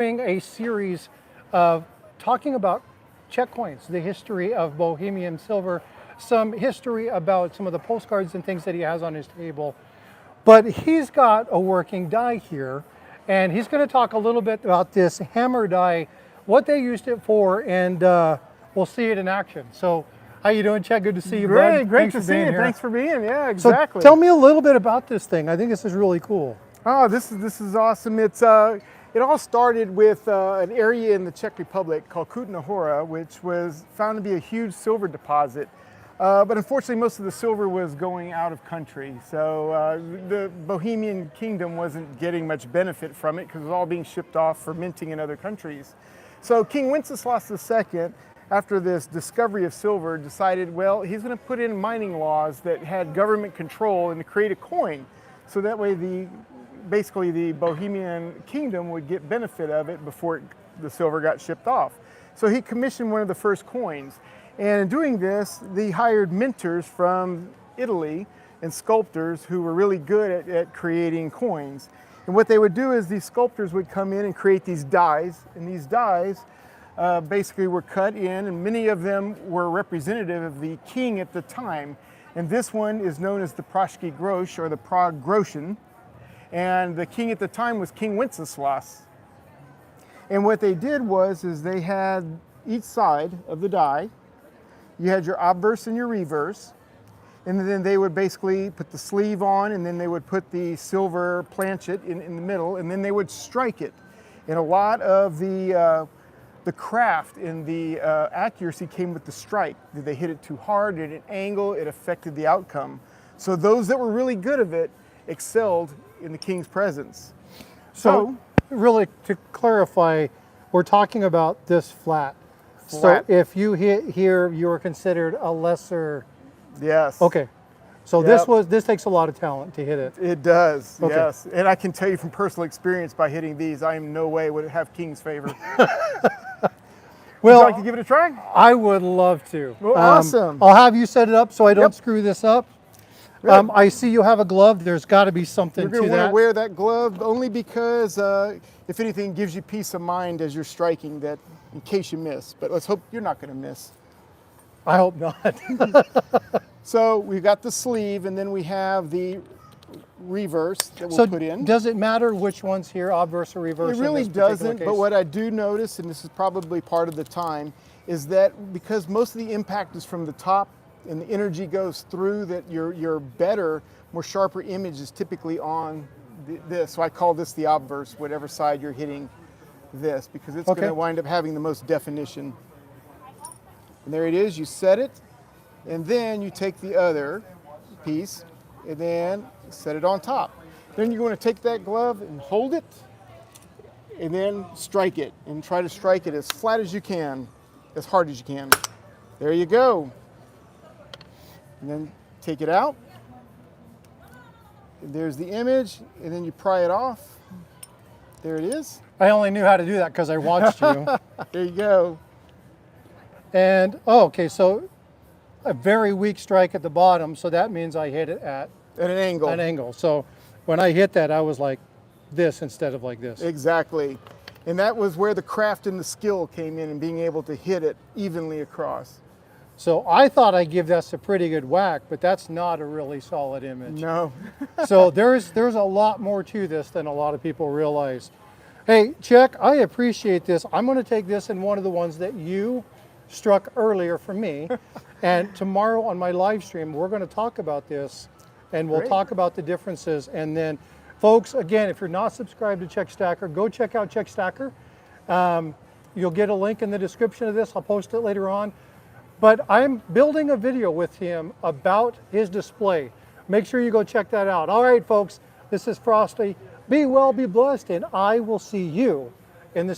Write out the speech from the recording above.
doing a series of talking about Czech coins, the history of Bohemian silver, some history about some of the postcards and things that he has on his table. But he's got a working die here, and he's going to talk a little bit about this hammer die, what they used it for, and we'll see it in action. So how you doing, Czech? Good to see you, bud. Great to see you. Thanks for being. Yeah, exactly. So tell me a little bit about this thing. I think this is really cool. Oh, this is awesome. It's it all started with an area in the Czech Republic called Kutná Hora, which was found to be a huge silver deposit. But unfortunately, most of the silver was going out of country. So the Bohemian kingdom wasn't getting much benefit from it because it was all being shipped off for minting in other countries. So King Wenceslas II, after this discovery of silver, decided, well, he's going to put in mining laws that had government control and to create a coin. So that way basically the Bohemian kingdom would get benefit of it before the silver got shipped off. So he commissioned one of the first coins. And in doing this, they hired minters from Italy and sculptors who were really good at creating coins. And what they would do is these sculptors would come in and create these dies, and these dies basically were cut in, and many of them were representative of the king at the time. And this one is known as the Pražský groš, or the Prague groschen. And the king at the time was King Wenceslas. And what they did was they had each side of the die, you had your obverse and your reverse, and then they would basically put the sleeve on, and then they would put the silver planchet in the middle, and then they would strike it. And a lot of the craft and the accuracy came with the strike. Did they hit it too hard? Did it angle? It affected the outcome. So those that were really good of it excelled in the king's presence. So really, to clarify, we're talking about this flat. So if you hit here, you are considered a lesser. Yes. Okay. So this takes a lot of talent to hit it. It does. Okay. Yes. And I can tell you from personal experience, by hitting these, I in no way would have king's favor. Well, would you like to give it a try? I would love to. Well, awesome. I'll have you set it up so I don't screw this up. I see you have a glove. There's got to be something to that. You're going to want to wear that glove only because, if anything, gives you peace of mind as you're striking, that in case you miss. But let's hope you're not going to miss. I hope not. So we've got the sleeve, and then we have the reverse that we'll put in. Does it matter which one's here, obverse or reverse? It really doesn't, but what I do notice, and this is probably part of the time, is that because most of the impact is from the top and the energy goes through, that your better, more sharper image is typically on this. So I call this the obverse, whatever side you're hitting this, because it's going to wind up having the most definition. And there it is, you set it, and then you take the other piece and then set it on top. Then you're going to take that glove and hold it and then strike it, and try to strike it as flat as you can, as hard as you can. There you go. And then take it out. And there's the image, and then you pry it off. There it is. I only knew how to do that because I watched you. There you go. And, okay, so a very weak strike at the bottom, so that means I hit it at an angle. An angle. So when I hit that, I was like this instead of like this. Exactly. And that was where the craft and the skill came in, and being able to hit it evenly across. So I thought I'd give this a pretty good whack, but that's not a really solid image. No. So there's a lot more to this than a lot of people realize. Hey, Czech, I appreciate this. I'm going to take this in one of the ones that you struck earlier for me. And tomorrow on my live stream, we're going to talk about this, and we'll talk about the differences. And then, folks, again, if you're not subscribed to Czech Stacker, go check out Czech Stacker. You'll get a link in the description of this. I'll post it later on. But I'm building a video with him about his display. Make sure you go check that out. All right, folks, this is Frosty. Be well, be blessed, and I will see you